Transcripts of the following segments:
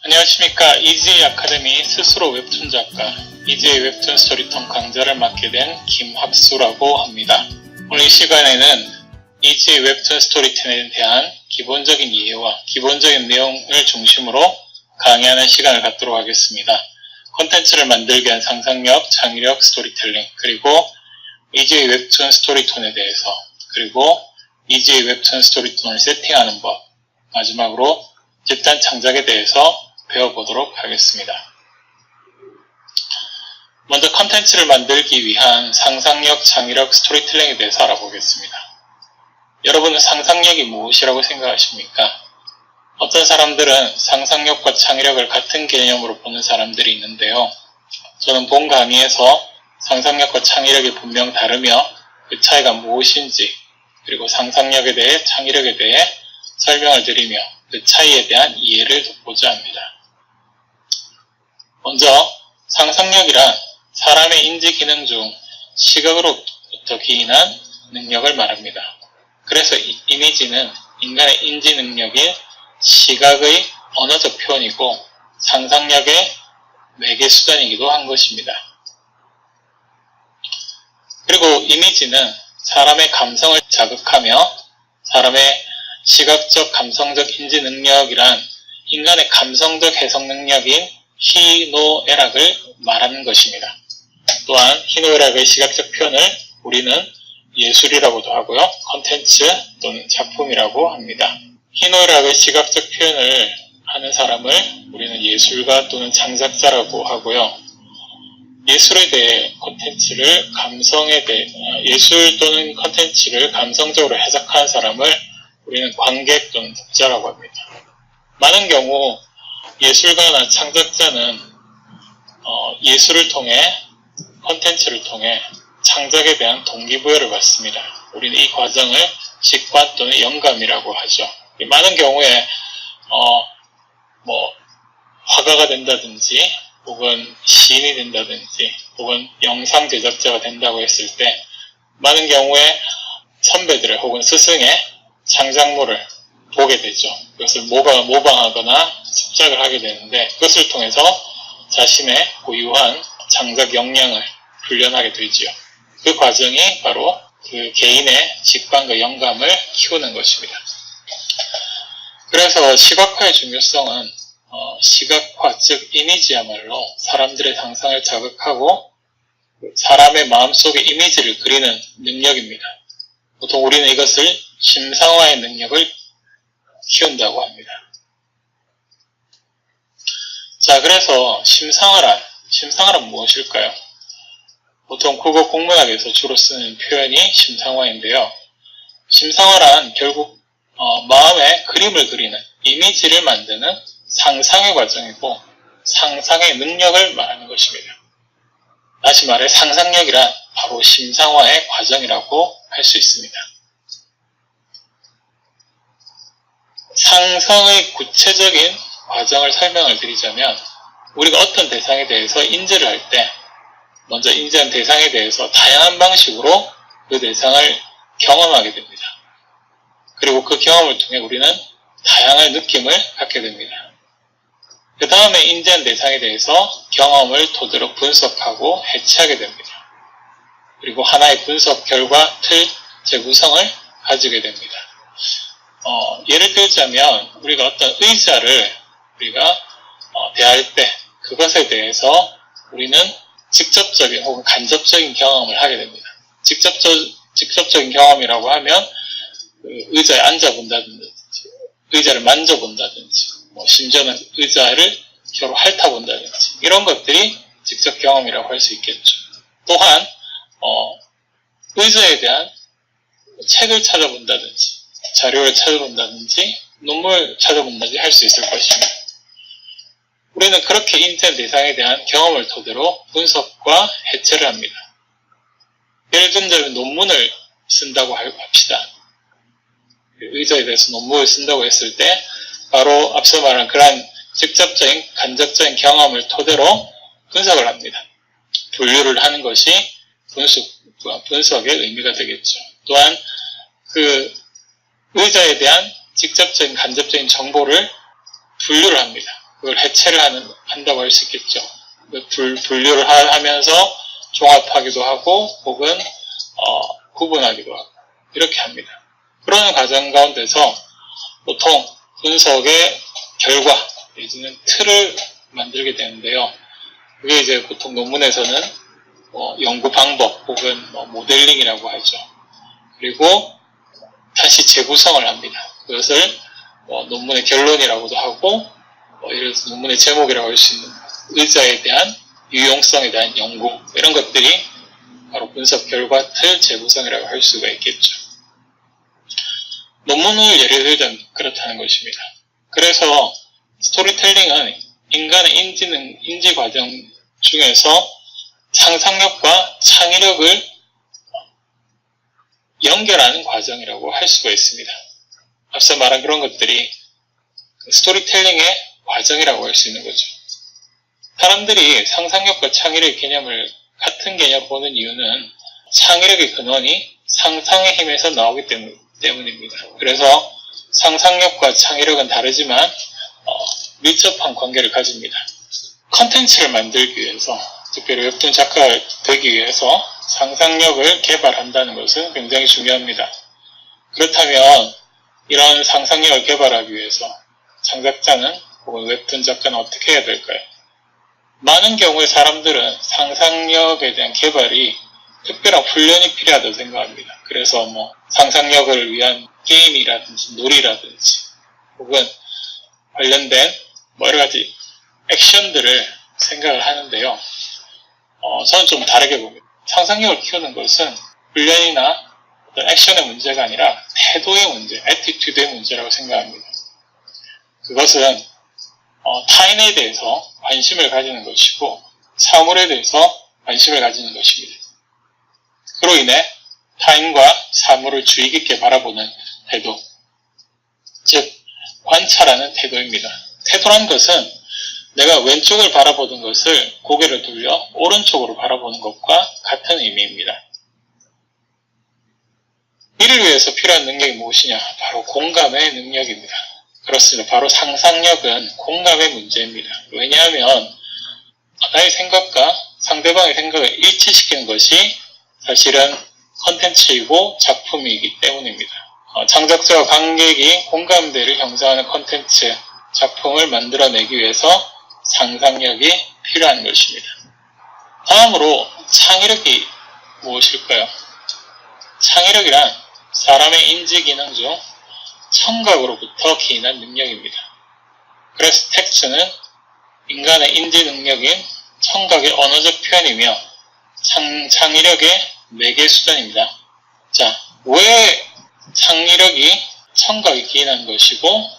안녕하십니까. 이지의 아카데미 스스로 웹툰 작가, 이지의 웹툰 스토리톤 강좌를 맡게 된 김학수라고 합니다. 오늘 이 시간에는 이지의 웹툰 스토리톤에 대한 기본적인 이해와 기본적인 내용을 중심으로 강의하는 시간을 갖도록 하겠습니다. 콘텐츠를 만들기 위한 상상력, 창의력, 스토리텔링, 그리고 이지의 웹툰 스토리톤에 대해서, 그리고 이지의 웹툰 스토리톤을 세팅하는 법, 마지막으로 집단 창작에 대해서 배워보도록 하겠습니다. 먼저 컨텐츠를 만들기 위한 상상력, 창의력, 스토리텔링에 대해서 알아보겠습니다. 여러분은 상상력이 무엇이라고 생각하십니까? 어떤 사람들은 상상력과 창의력을 같은 개념으로 보는 사람들이 있는데요. 저는 본 강의에서 상상력과 창의력이 분명 다르며 그 차이가 무엇인지, 그리고 상상력에 대해 창의력에 대해 설명을 드리며 그 차이에 대한 이해를 돕고자 합니다. 먼저 상상력이란 사람의 인지 기능 중 시각으로부터 기인한 능력을 말합니다. 그래서 이미지는 인간의 인지 능력인 시각의 언어적 표현이고 상상력의 매개 수단이기도 한 것입니다. 그리고 이미지는 사람의 감성을 자극하며 사람의 시각적, 감성적 인지 능력이란 인간의 감성적 해석 능력인 희노애락을 말하는 것입니다. 또한 희노애락의 시각적 표현을 우리는 예술이라고도 하고요. 콘텐츠 또는 작품이라고 합니다. 희노애락의 시각적 표현을 하는 사람을 우리는 예술가 또는 창작자라고 하고요. 예술에 대해 콘텐츠를 예술 또는 콘텐츠를 감성적으로 해석하는 사람을 우리는 관객 또는 독자라고 합니다. 많은 경우 예술가나 창작자는 예술을 통해, 콘텐츠를 통해 창작에 대한 동기부여를 받습니다. 우리는 이 과정을 직관 또는 영감이라고 하죠. 많은 경우에 화가가 된다든지 혹은 시인이 된다든지 혹은 영상 제작자가 된다고 했을 때 많은 경우에 선배들의 혹은 스승의 창작물을 보게 되죠. 그것을 모방하거나 습작을 하게 되는데 그것을 통해서 자신의 고유한 창작 역량을 훈련하게 되지요. 그 과정이 바로 그 개인의 직관과 영감을 키우는 것입니다. 그래서 시각화의 중요성은 시각화, 즉 이미지야말로 사람들의 상상을 자극하고 사람의 마음속에 이미지를 그리는 능력입니다. 보통 우리는 이것을 심상화의 능력을 키운다고 합니다. 자, 그래서 심상화란 무엇일까요? 보통 국어 국문학에서 주로 쓰는 표현이 심상화인데요. 심상화란 결국 마음에 그림을 그리는, 이미지를 만드는 상상의 과정이고 상상의 능력을 말하는 것입니다. 다시 말해 상상력이란 바로 심상화의 과정이라고 할 수 있습니다. 상상의 구체적인 과정을 설명을 드리자면 우리가 어떤 대상에 대해서 인지를 할 때 먼저 인지한 대상에 대해서 다양한 방식으로 그 대상을 경험하게 됩니다. 그리고 그 경험을 통해 우리는 다양한 느낌을 갖게 됩니다. 그 다음에 인지한 대상에 대해서 경험을 토대로 분석하고 해체하게 됩니다. 그리고 하나의 분석 결과 틀, 재구성을 가지게 됩니다. 예를 들자면 우리가 어떤 의자를 우리가 대할 때 그것에 대해서 우리는 직접적인 혹은 간접적인 경험을 하게 됩니다. 직접적인 경험이라고 하면 의자에 앉아본다든지 의자를 만져본다든지 심지어는 의자를 겨루 핥아본다든지 이런 것들이 직접 경험이라고 할 수 있겠죠. 또한 의자에 대한 책을 찾아본다든지 자료를 찾아본다든지 논문을 찾아본다든지 할 수 있을 것입니다. 우리는 그렇게 인지한 대상에 대한 경험을 토대로 분석과 해체를 합니다. 예를 들자면 논문을 쓴다고 합시다. 의자에 대해서 논문을 쓴다고 했을 때 바로 앞서 말한 그러한 직접적인, 간접적인 경험을 토대로 분석을 합니다. 분류를 하는 것이 분석의 의미가 되겠죠. 또한 그 의자에 대한 직접적인, 간접적인 정보를 분류를 합니다. 그걸 해체를 한다고 할 수 있겠죠. 분류를 하면서 종합하기도 하고 혹은 구분하기도 하고 이렇게 합니다. 그런 과정 가운데서 보통 분석의 결과 내지는 틀을 만들게 되는데요. 그게 이제 보통 논문에서는 연구 방법 혹은 모델링이라고 하죠. 그리고 다시 재구성을 합니다. 그것을 논문의 결론이라고도 하고 예를 들어서 논문의 제목이라고 할 수 있는 의자에 대한 유용성에 대한 연구 이런 것들이 바로 분석 결과 틀 재구성이라고 할 수가 있겠죠. 논문을 예를 들자면 그렇다는 것입니다. 그래서 스토리텔링은 인간의 인지 과정 중에서 상상력과 창의력을 연결하는 과정이라고 할 수가 있습니다. 앞서 말한 그런 것들이 스토리텔링의 과정이라고 할 수 있는 거죠. 사람들이 상상력과 창의력의 개념을 같은 개념 보는 이유는 창의력의 근원이 상상의 힘에서 나오기 때문입니다. 그래서 상상력과 창의력은 다르지만 밀접한 관계를 가집니다. 컨텐츠를 만들기 위해서, 특별히 웹툰 작가가 되기 위해서 상상력을 개발한다는 것은 굉장히 중요합니다. 그렇다면 이런 상상력을 개발하기 위해서 창작자는 혹은 웹툰 작가는 어떻게 해야 될까요? 많은 경우에 사람들은 상상력에 대한 개발이 특별한 훈련이 필요하다고 생각합니다. 그래서 상상력을 위한 게임이라든지 놀이라든지 혹은 관련된 여러 가지 액션들을 생각을 하는데요. 저는 좀 다르게 봅니다. 상상력을 키우는 것은 훈련이나 어떤 액션의 문제가 아니라 태도의 문제, 애티튜드의 문제라고 생각합니다. 그것은 타인에 대해서 관심을 가지는 것이고 사물에 대해서 관심을 가지는 것입니다. 그로 인해 타인과 사물을 주의 깊게 바라보는 태도, 즉 관찰하는 태도입니다. 태도란 것은 내가 왼쪽을 바라보던 것을 고개를 돌려 오른쪽으로 바라보는 것과 같은 의미입니다. 이를 위해서 필요한 능력이 무엇이냐? 바로 공감의 능력입니다. 그렇습니다. 바로 상상력은 공감의 문제입니다. 왜냐하면 나의 생각과 상대방의 생각을 일치시키는 것이 사실은 컨텐츠이고 작품이기 때문입니다. 창작자와 관객이 공감대를 형성하는 컨텐츠, 작품을 만들어내기 위해서 상상력이 필요한 것입니다. 다음으로 창의력이 무엇일까요? 창의력이란 사람의 인지 기능 중 청각으로부터 기인한 능력입니다. 그래서 텍스트는 인간의 인지 능력인 청각의 언어적 표현이며 창의력의 매개 수단입니다. 자, 왜 창의력이 청각에 기인한 것이고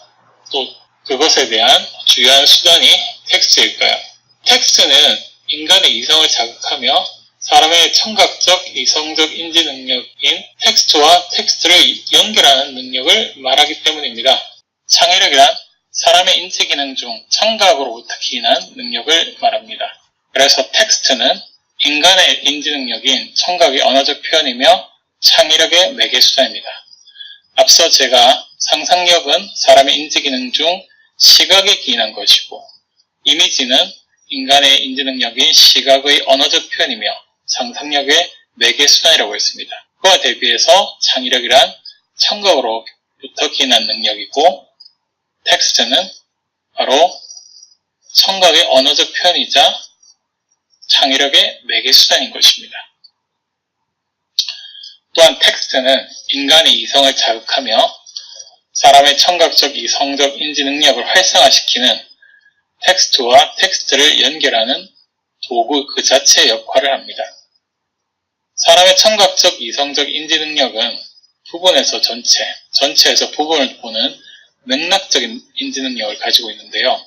또 그것에 대한 주요한 수단이 텍스트일까요? 텍스트는 인간의 이성을 자극하며 사람의 청각적, 이성적 인지 능력인 텍스트와 텍스트를 연결하는 능력을 말하기 때문입니다. 창의력이란 사람의 인지 기능 중 청각으로부터 기인한 능력을 말합니다. 그래서 텍스트는 인간의 인지 능력인 청각의 언어적 표현이며 창의력의 매개 수단입니다. 앞서 제가 상상력은 사람의 인지 기능 중 시각에 기인한 것이고 이미지는 인간의 인지 능력인 시각의 언어적 표현이며 상상력의 매개 수단이라고 했습니다. 그와 대비해서 창의력이란 청각으로부터 기인한 능력이고 텍스트는 바로 청각의 언어적 표현이자 창의력의 매개 수단인 것입니다. 또한 텍스트는 인간의 이성을 자극하며 사람의 청각적, 이성적 인지 능력을 활성화시키는 텍스트와 텍스트를 연결하는 도구 그 자체의 역할을 합니다. 사람의 청각적, 이성적 인지 능력은 부분에서 전체, 전체에서 부분을 보는 맥락적인 인지 능력을 가지고 있는데요.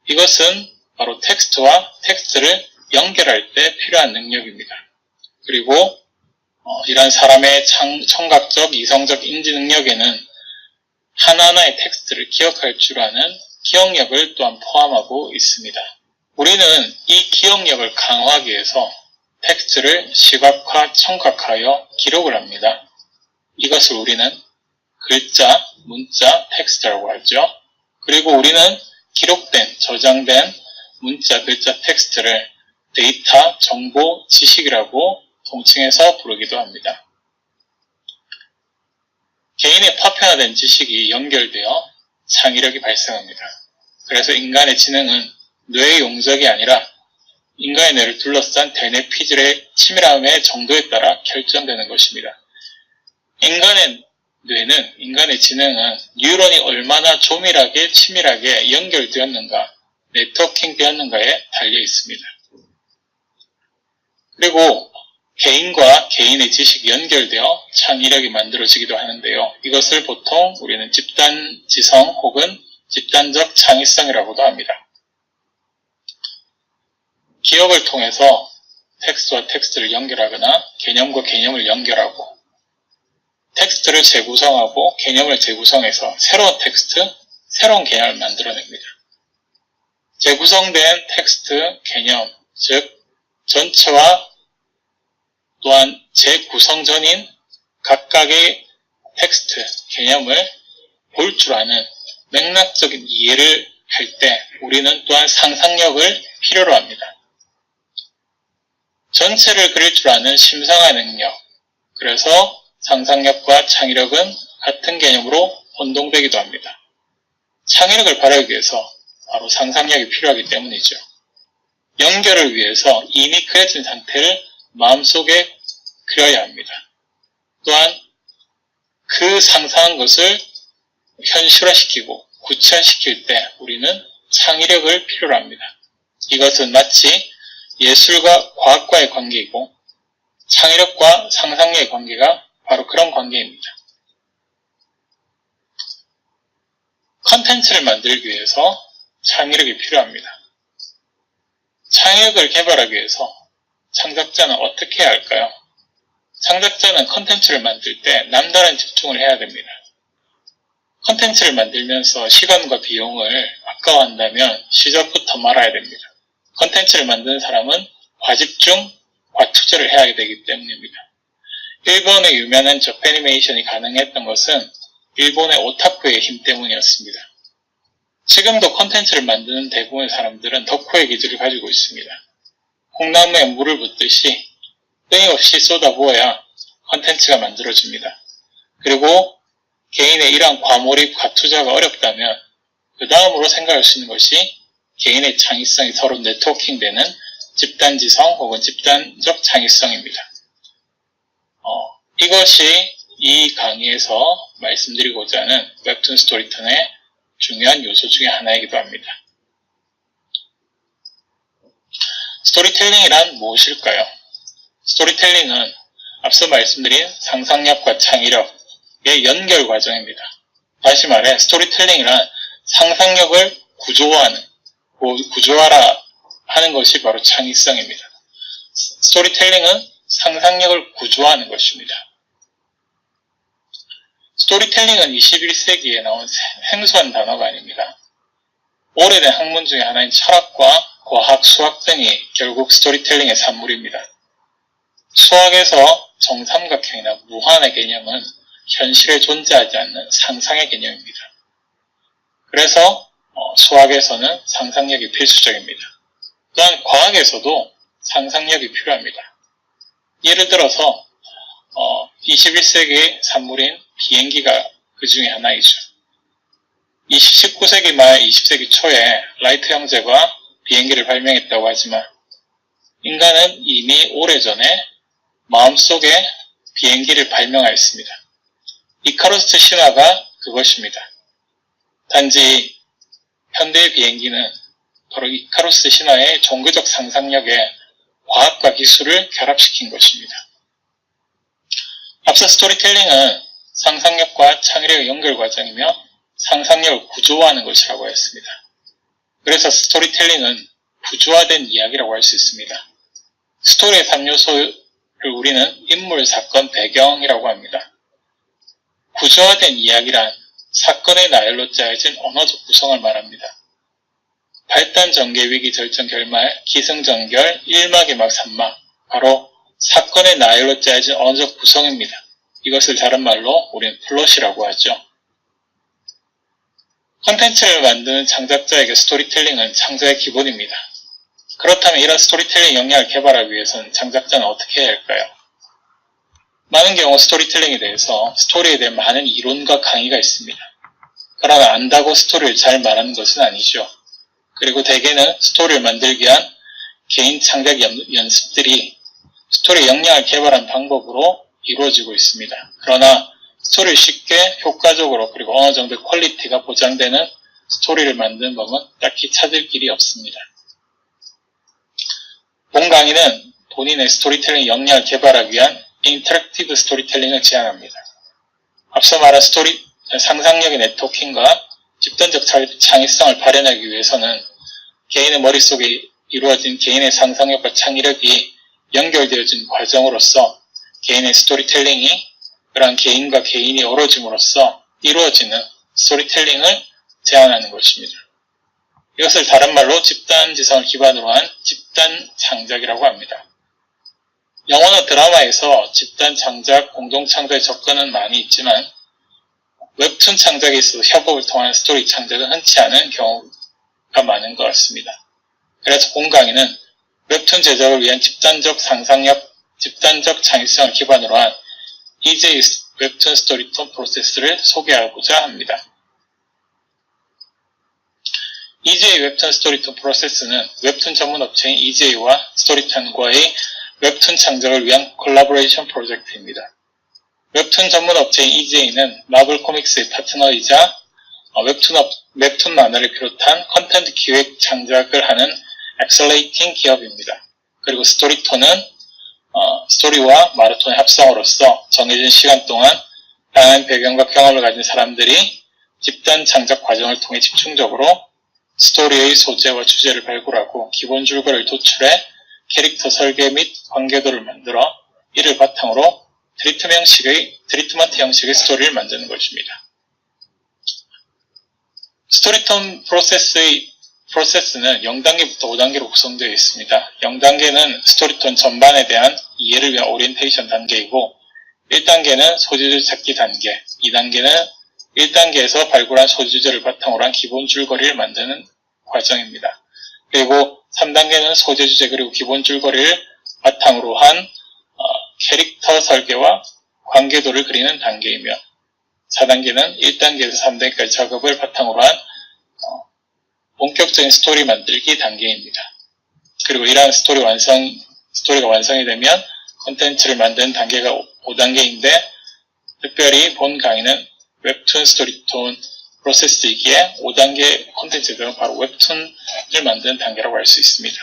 이것은 바로 텍스트와 텍스트를 연결할 때 필요한 능력입니다. 그리고 이러한 사람의 청각적, 이성적 인지 능력에는 하나하나의 텍스트를 기억할 줄 아는 기억력을 또한 포함하고 있습니다. 우리는 이 기억력을 강화하기 위해서 텍스트를 시각화, 청각하여 기록을 합니다. 이것을 우리는 글자, 문자, 텍스트라고 하죠. 그리고 우리는 기록된, 저장된 문자, 글자, 텍스트를 데이터, 정보, 지식이라고 통칭해서 부르기도 합니다. 개인의 파편화된 지식이 연결되어 창의력이 발생합니다. 그래서 인간의 지능은 뇌의 용적이 아니라 인간의 뇌를 둘러싼 대뇌 피질의 치밀함의 정도에 따라 결정되는 것입니다. 인간의 뇌는, 인간의 지능은 뉴런이 얼마나 조밀하게 치밀하게 연결되었는가, 네트워킹 되었는가에 달려 있습니다. 그리고 개인과 개인의 지식이 연결되어 창의력이 만들어지기도 하는데요. 이것을 보통 우리는 집단지성 혹은 집단적 창의성이라고도 합니다. 기억을 통해서 텍스트와 텍스트를 연결하거나 개념과 개념을 연결하고 텍스트를 재구성하고 개념을 재구성해서 새로운 텍스트, 새로운 개념을 만들어냅니다. 재구성된 텍스트, 개념, 즉 전체와 또한 재구성전인 각각의 텍스트, 개념을 볼 줄 아는 맥락적인 이해를 할 때 우리는 또한 상상력을 필요로 합니다. 전체를 그릴 줄 아는 심상화 능력, 그래서 상상력과 창의력은 같은 개념으로 혼동되기도 합니다. 창의력을 발휘하기 위해서 바로 상상력이 필요하기 때문이죠. 연결을 위해서 이미 그려진 상태를 마음속에 그려야 합니다. 또한 그 상상한 것을 현실화시키고 구체화시킬 때 우리는 창의력을 필요로 합니다. 이것은 마치 예술과 과학과의 관계이고 창의력과 상상력의 관계가 바로 그런 관계입니다. 컨텐츠를 만들기 위해서 창의력이 필요합니다. 창의력을 개발하기 위해서 창작자는 어떻게 해야 할까요? 창작자는 컨텐츠를 만들 때 남다른 집중을 해야 됩니다. 컨텐츠를 만들면서 시간과 비용을 아까워한다면 시작부터 말아야 됩니다. 컨텐츠를 만드는 사람은 과집중, 과투자를 해야 되기 때문입니다. 일본의 유명한 저패니메이션이 가능했던 것은 일본의 오타쿠의 힘 때문이었습니다. 지금도 컨텐츠를 만드는 대부분의 사람들은 덕후의 기질을 가지고 있습니다. 콩나무에 물을 붓듯이 끊임없이 쏟아부어야 컨텐츠가 만들어집니다. 그리고 개인의 이러한 과몰입, 과투자가 어렵다면 그 다음으로 생각할 수 있는 것이 개인의 창의성이 서로 네트워킹되는 집단지성 혹은 집단적 창의성입니다. 이것이 이 강의에서 말씀드리고자 하는 웹툰 스토리텔링의 중요한 요소 중에 하나이기도 합니다. 스토리텔링이란 무엇일까요? 스토리텔링은 앞서 말씀드린 상상력과 창의력의 연결 과정입니다. 다시 말해 스토리텔링이란 상상력을 구조화라 하는 것이 바로 창의성입니다. 스토리텔링은 상상력을 구조화하는 것입니다. 스토리텔링은 21세기에 나온 생소한 단어가 아닙니다. 오래된 학문 중에 하나인 철학과 과학, 수학 등이 결국 스토리텔링의 산물입니다. 수학에서 정삼각형이나 무한의 개념은 현실에 존재하지 않는 상상의 개념입니다. 그래서 수학에서는 상상력이 필수적입니다. 또한 과학에서도 상상력이 필요합니다. 예를 들어서 21세기의 산물인 비행기가 그 중에 하나이죠. 19세기 말 20세기 초에 라이트 형제가 비행기를 발명했다고 하지만 인간은 이미 오래전에 마음속에 비행기를 발명하였습니다. 이카루스 신화가 그것입니다. 단지 현대의 비행기는 바로 이카루스 신화의 종교적 상상력에 과학과 기술을 결합시킨 것입니다. 앞서 스토리텔링은 상상력과 창의력의 연결 과정이며 상상력을 구조화하는 것이라고 했습니다. 그래서 스토리텔링은 구조화된 이야기라고 할 수 있습니다. 스토리의 3요소를 우리는 인물, 사건, 배경이라고 합니다. 구조화된 이야기란 사건의 나열로 짜여진 언어적 구성을 말합니다. 발단, 전개, 위기, 절정, 결말, 기승전결, 1막, 2막, 3막, 바로 사건의 나열로 짜여진 언어적 구성입니다. 이것을 다른 말로 우리는 플롯이라고 하죠. 콘텐츠를 만드는 창작자에게 스토리텔링은 창작의 기본입니다. 그렇다면 이런 스토리텔링 역량을 개발하기 위해서는 창작자는 어떻게 해야 할까요? 많은 경우 스토리텔링에 대해서 스토리에 대한 많은 이론과 강의가 있습니다. 그러나 안다고 스토리를 잘 말하는 것은 아니죠. 그리고 대개는 스토리를 만들기 위한 개인 창작 연습들이 스토리 역량을 개발한 방법으로 이루어지고 있습니다. 그러나 스토리를 쉽게 효과적으로 그리고 어느 정도 퀄리티가 보장되는 스토리를 만드는 법은 딱히 찾을 길이 없습니다. 본 강의는 본인의 스토리텔링 역량을 개발하기 위한 인터랙티브 스토리텔링을 제안합니다. 앞서 말한 상상력의 네트워킹과 집단적 창의성을 발현하기 위해서는 개인의 머릿속에 이루어진 개인의 상상력과 창의력이 연결되어진 과정으로서 개인의 스토리텔링이 그러한 개인과 개인이 어우러짐으로써 이루어지는 스토리텔링을 제안하는 것입니다. 이것을 다른 말로 집단지성을 기반으로 한 집단 창작이라고 합니다. 영화나 드라마에서 집단 창작, 공동 창작의 접근은 많이 있지만 웹툰 창작에 있어서 협업을 통한 스토리 창작은 흔치 않은 경우가 많은 것 같습니다. 그래서 본 강의는 웹툰 제작을 위한 집단적 상상력, 집단적 창의성을 기반으로 한 EJ 웹툰 스토리톤 프로세스를 소개하고자 합니다. EJ 웹툰 스토리톤 프로세스는 웹툰 전문 업체인 EJ와 스토리톤과의 웹툰 창작을 위한 콜라보레이션 프로젝트입니다. 웹툰 전문 업체인 EJ는 마블 코믹스의 파트너이자 웹툰 만화를 비롯한 컨텐츠 기획 창작을 하는 엑셀레이팅 기업입니다. 그리고 스토리톤은 스토리와 마라톤의 합성으로서 정해진 시간 동안 다양한 배경과 경험을 가진 사람들이 집단 창작 과정을 통해 집중적으로 스토리의 소재와 주제를 발굴하고 기본 줄거리를 도출해 캐릭터 설계 및 관계도를 만들어 이를 바탕으로 트리트먼트 형식의 스토리를 만드는 것입니다. 스토리톤 프로세스는 0단계부터 5단계로 구성되어 있습니다. 0단계는 스토리톤 전반에 대한 이해를 위한 오리엔테이션 단계이고 1단계는 소재주 찾기 단계, 2단계는 1단계에서 발굴한 소재주를 바탕으로 한 기본 줄거리를 만드는 과정입니다. 그리고 3단계는 소재주제 그리고 기본 줄거리를 바탕으로 한 캐릭터 설계와 관계도를 그리는 단계이며 4단계는 1단계에서 3단계까지 작업을 바탕으로 한 본격적인 스토리 만들기 단계입니다. 그리고 이러한 스토리가 완성이 되면 콘텐츠를 만드는 단계가 5단계인데 특별히 본 강의는 웹툰 스토리톤 프로세스이기에 5단계 콘텐츠들은 바로 웹툰을 만드는 단계라고 할 수 있습니다.